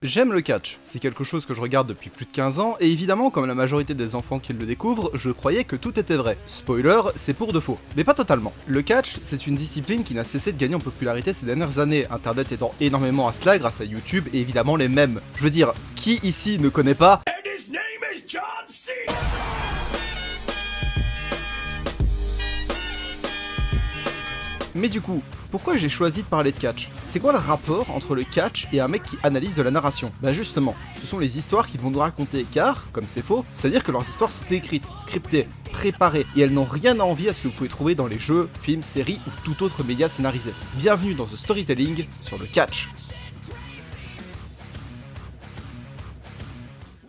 J'aime le catch, c'est quelque chose que je regarde depuis plus de 15 ans, et évidemment, comme la majorité des enfants qui le découvrent, je croyais que tout était vrai. Spoiler, c'est pour de faux. Mais pas totalement. Le catch, c'est une discipline qui n'a cessé de gagner en popularité ces dernières années, internet aidant énormément à cela grâce à YouTube et évidemment les mèmes. Je veux dire, qui ici ne connaît pas And his name is John C. Mais du coup, pourquoi j'ai choisi de parler de catch? C'est quoi le rapport entre le catch et un mec qui analyse de la narration? Bah justement, ce sont les histoires qu'ils vont nous raconter car, comme c'est faux, c'est-à-dire que leurs histoires sont écrites, scriptées, préparées, et elles n'ont rien à envier à ce que vous pouvez trouver dans les jeux, films, séries ou tout autre média scénarisé. Bienvenue dans The Storytelling sur le catch.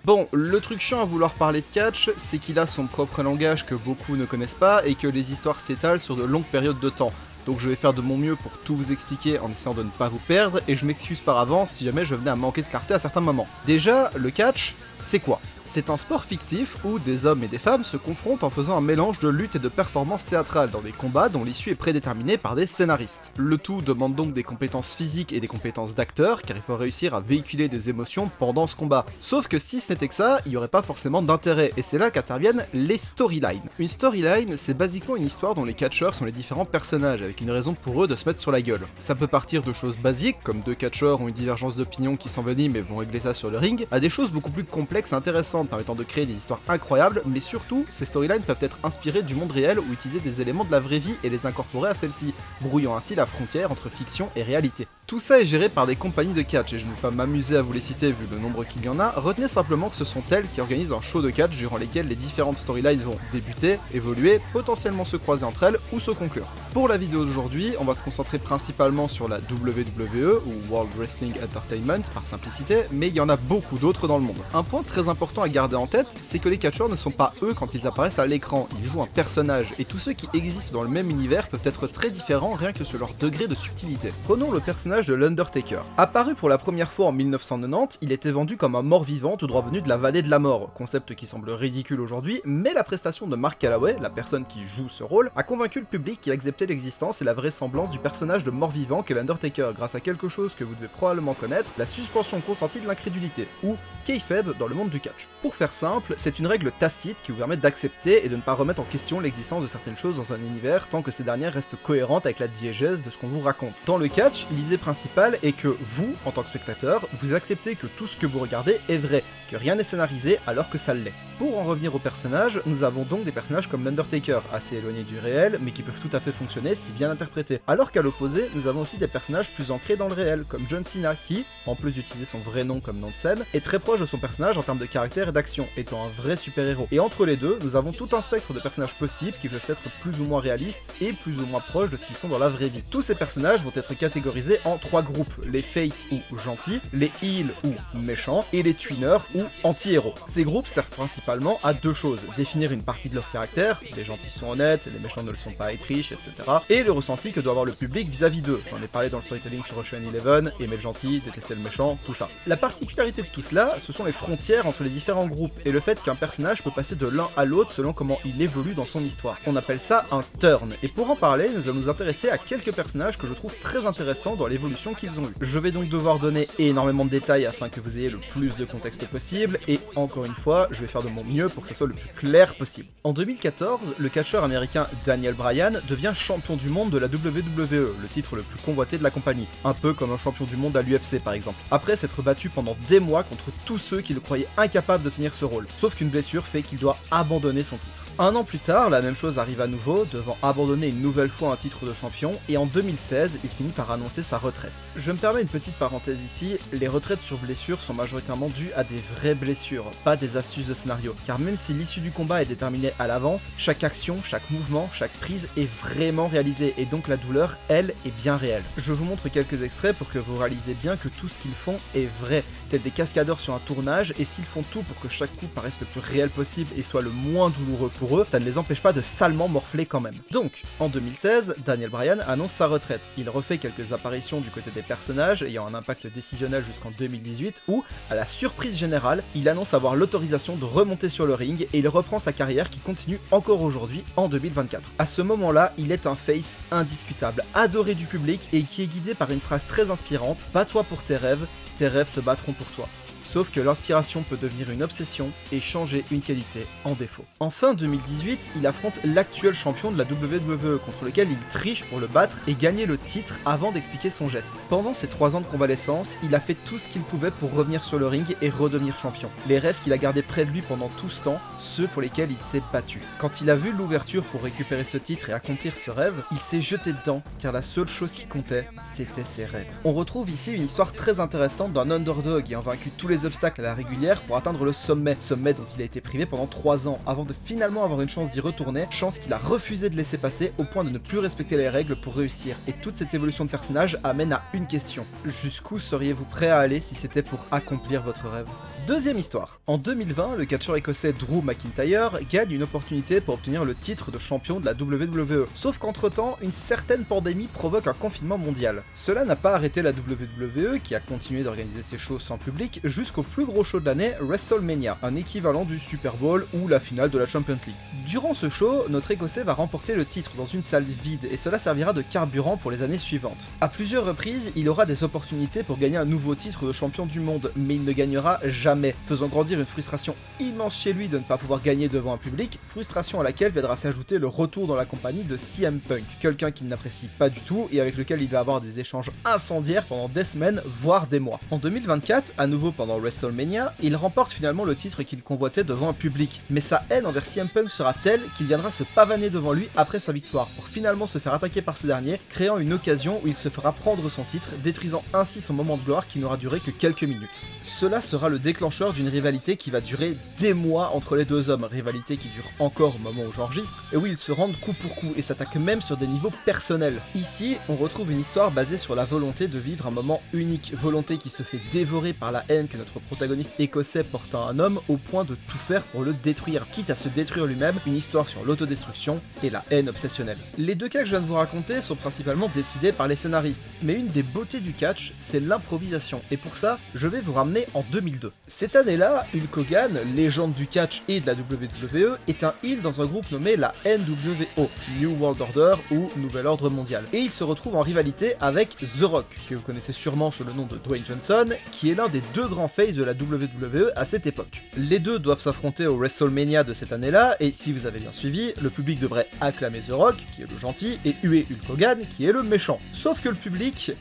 Bon, le truc chiant à vouloir parler de catch, c'est qu'il a son propre langage que beaucoup ne connaissent pas et que les histoires s'étalent sur de longues périodes de temps. Donc je vais faire de mon mieux pour tout vous expliquer en essayant de ne pas vous perdre, et je m'excuse par avance si jamais je venais à manquer de clarté à certains moments. Déjà, le catch, c'est quoi? C'est un sport fictif où des hommes et des femmes se confrontent en faisant un mélange de lutte et de performance théâtrale dans des combats dont l'issue est prédéterminée par des scénaristes. Le tout demande donc des compétences physiques et des compétences d'acteur, car il faut réussir à véhiculer des émotions pendant ce combat. Sauf que si ce n'était que ça, il n'y aurait pas forcément d'intérêt, et c'est là qu'interviennent les storylines. Une storyline, c'est basiquement une histoire dont les catcheurs sont les différents personnages, avec une raison pour eux de se mettre sur la gueule. Ça peut partir de choses basiques, comme deux catcheurs ont une divergence d'opinion qui s'envenime et vont régler ça sur le ring, à des choses beaucoup plus complexes et intéressantes, permettant de créer des histoires incroyables, mais surtout, ces storylines peuvent être inspirées du monde réel ou utiliser des éléments de la vraie vie et les incorporer à celle-ci, brouillant ainsi la frontière entre fiction et réalité. Tout ça est géré par des compagnies de catch, et je ne vais pas m'amuser à vous les citer vu le nombre qu'il y en a, retenez simplement que ce sont elles qui organisent un show de catch durant lesquels les différentes storylines vont débuter, évoluer, potentiellement se croiser entre elles ou se conclure. Pour la vidéo d'aujourd'hui, on va se concentrer principalement sur la WWE, ou World Wrestling Entertainment par simplicité, mais il y en a beaucoup d'autres dans le monde. Un point très important à garder en tête, c'est que les catcheurs ne sont pas eux quand ils apparaissent à l'écran, ils jouent un personnage, et tous ceux qui existent dans le même univers peuvent être très différents rien que sur leur degré de subtilité. Prenons le personnage de l'Undertaker. Apparu pour la première fois en 1990, il était vendu comme un mort-vivant tout droit venu de la vallée de la mort, concept qui semble ridicule aujourd'hui, mais la prestation de Mark Calaway, la personne qui joue ce rôle, a convaincu le public qui acceptait l'existence et la vraisemblance du personnage de mort-vivant qu'est l'Undertaker grâce à quelque chose que vous devez probablement connaître, la suspension consentie de l'incrédulité, ou kayfabe dans le monde du catch. Pour faire simple, c'est une règle tacite qui vous permet d'accepter et de ne pas remettre en question l'existence de certaines choses dans un univers tant que ces dernières restent cohérentes avec la diégèse de ce qu'on vous raconte. Dans le catch, l'idée principale est que vous, en tant que spectateur, vous acceptez que tout ce que vous regardez est vrai, que rien n'est scénarisé alors que ça l'est. Pour en revenir aux personnages, nous avons donc des personnages comme l'Undertaker, assez éloignés du réel, mais qui peuvent tout à fait fonctionner si bien interprétés. Alors qu'à l'opposé, nous avons aussi des personnages plus ancrés dans le réel, comme John Cena, qui, en plus d'utiliser son vrai nom comme nom de scène, est très proche de son personnage en termes de caractère et d'action, étant un vrai super-héros. Et entre les deux, nous avons tout un spectre de personnages possibles qui peuvent être plus ou moins réalistes et plus ou moins proches de ce qu'ils sont dans la vraie vie. Tous ces personnages vont être catégorisés en trois groupes, les face ou gentils, les heal ou méchants, et les tweeners ou anti-héros. Ces groupes servent principalement à deux choses, définir une partie de leur caractère, les gentils sont honnêtes, les méchants ne le sont pas et trichent, etc. Et le ressenti que doit avoir le public vis-à-vis d'eux. J'en ai parlé dans le storytelling sur Ocean Eleven, aimer le gentil, détester le méchant, tout ça. La particularité de tout cela, ce sont les frontières entre les différents groupes, et le fait qu'un personnage peut passer de l'un à l'autre selon comment il évolue dans son histoire. On appelle ça un turn, et pour en parler, nous allons nous intéresser à quelques personnages que je trouve très intéressants dans l'évolution qu'ils ont eu. Je vais donc devoir donner énormément de détails afin que vous ayez le plus de contexte possible, et encore une fois, je vais faire de mon mieux pour que ça soit le plus clair possible. En 2014, le catcheur américain Daniel Bryan devient champion du monde de la WWE, le titre le plus convoité de la compagnie, un peu comme un champion du monde à l'UFC par exemple, après s'être battu pendant des mois contre tous ceux qui le croyaient incapable de tenir ce rôle, sauf qu'une blessure fait qu'il doit abandonner son titre. Un an plus tard, la même chose arrive à nouveau, devant abandonner une nouvelle fois un titre de champion, et en 2016, il finit par annoncer sa retraite. Je me permets une petite parenthèse ici, les retraites sur blessure sont majoritairement dues à des vraies blessures, pas des astuces de scénario, car même si l'issue du combat est déterminée à l'avance, chaque action, chaque mouvement, chaque prise est vraiment réalisée, et donc la douleur, elle, est bien réelle. Je vous montre quelques extraits pour que vous réalisez bien que tout ce qu'ils font est vrai, tels des cascadeurs sur un tournage, et s'ils font tout pour que chaque coup paraisse le plus réel possible et soit le moins douloureux pour pour eux, ça ne les empêche pas de salement morfler quand même. Donc, en 2016, Daniel Bryan annonce sa retraite. Il refait quelques apparitions du côté des personnages, ayant un impact décisionnel jusqu'en 2018, où, à la surprise générale, il annonce avoir l'autorisation de remonter sur le ring et il reprend sa carrière qui continue encore aujourd'hui en 2024. À ce moment-là, il est un face indiscutable, adoré du public et qui est guidé par une phrase très inspirante: « Bats-toi pour tes rêves se battront pour toi ». Sauf que l'inspiration peut devenir une obsession et changer une qualité en défaut. En fin 2018, il affronte l'actuel champion de la WWE contre lequel il triche pour le battre et gagner le titre avant d'expliquer son geste. Pendant ces 3 ans de convalescence, il a fait tout ce qu'il pouvait pour revenir sur le ring et redevenir champion. Les rêves qu'il a gardés près de lui pendant tout ce temps, ceux pour lesquels il s'est battu. Quand il a vu l'ouverture pour récupérer ce titre et accomplir ce rêve, il s'est jeté dedans car la seule chose qui comptait, c'était ses rêves. On retrouve ici une histoire très intéressante d'un underdog ayant vaincu tous les obstacles à la régulière pour atteindre le sommet dont il a été privé pendant 3 ans avant de finalement avoir une chance d'y retourner, chance qu'il a refusé de laisser passer au point de ne plus respecter les règles pour réussir. Et toute cette évolution de personnage amène à une question: jusqu'où seriez-vous prêt à aller si c'était pour accomplir votre rêve? Deuxième histoire. En 2020, le catcheur écossais Drew McIntyre gagne une opportunité pour obtenir le titre de champion de la WWE. Sauf qu'entre-temps, une certaine pandémie provoque un confinement mondial. Cela n'a pas arrêté la WWE qui a continué d'organiser ses shows sans public jusqu'au plus gros show de l'année, WrestleMania, un équivalent du Super Bowl ou la finale de la Champions League. Durant ce show, notre écossais va remporter le titre dans une salle vide et cela servira de carburant pour les années suivantes. À plusieurs reprises, il aura des opportunités pour gagner un nouveau titre de champion du monde, mais il ne gagnera jamais, faisant grandir une frustration immense chez lui de ne pas pouvoir gagner devant un public, frustration à laquelle viendra s'ajouter le retour dans la compagnie de CM Punk, quelqu'un qu'il n'apprécie pas du tout et avec lequel il va avoir des échanges incendiaires pendant des semaines, voire des mois. En 2024, à nouveau pendant WrestleMania, il remporte finalement le titre qu'il convoitait devant un public, mais sa haine envers CM Punk sera telle qu'il viendra se pavaner devant lui après sa victoire, pour finalement se faire attaquer par ce dernier, créant une occasion où il se fera prendre son titre, détruisant ainsi son moment de gloire qui n'aura duré que quelques minutes. Cela sera le déclencheur d'une rivalité qui va durer des mois entre les deux hommes, rivalité qui dure encore au moment où j'enregistre, et où ils se rendent coup pour coup et s'attaquent même sur des niveaux personnels. Ici, on retrouve une histoire basée sur la volonté de vivre un moment unique, volonté qui se fait dévorer par la haine que notre protagoniste écossais porte à un homme au point de tout faire pour le détruire, quitte à se détruire lui-même, une histoire sur l'autodestruction et la haine obsessionnelle. Les deux cas que je viens de vous raconter sont principalement décidés par les scénaristes, mais une des beautés du catch, c'est l'improvisation, et pour ça, je vais vous ramener en 2002. Cette année-là, Hulk Hogan, légende du catch et de la WWE, est un heel dans un groupe nommé la NWO, New World Order ou Nouvel Ordre Mondial, et il se retrouve en rivalité avec The Rock, que vous connaissez sûrement sous le nom de Dwayne Johnson, qui est l'un des deux grands faces de la WWE à cette époque. Les deux doivent s'affronter au WrestleMania de cette année-là, et si vous avez bien suivi, le public devrait acclamer The Rock, qui est le gentil, et huer Hulk Hogan, qui est le méchant. Sauf que le public,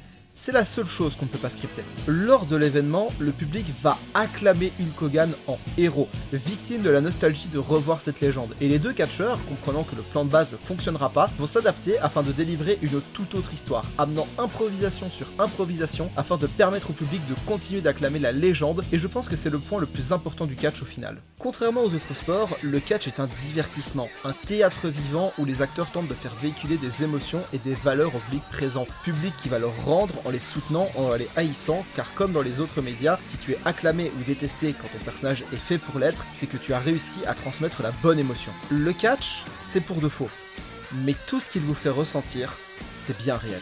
c'est la seule chose qu'on ne peut pas scripter. Lors de l'événement, le public va acclamer Hulk Hogan en héros, victime de la nostalgie de revoir cette légende, et les deux catcheurs, comprenant que le plan de base ne fonctionnera pas, vont s'adapter afin de délivrer une toute autre histoire, amenant improvisation sur improvisation afin de permettre au public de continuer d'acclamer la légende, et je pense que c'est le point le plus important du catch au final. Contrairement aux autres sports, le catch est un divertissement, un théâtre vivant où les acteurs tentent de faire véhiculer des émotions et des valeurs au public présent, public qui va leur rendre en les soutenant, en les haïssant, car comme dans les autres médias, si tu es acclamé ou détesté quand ton personnage est fait pour l'être, c'est que tu as réussi à transmettre la bonne émotion. Le catch, c'est pour de faux, mais tout ce qu'il vous fait ressentir, c'est bien réel.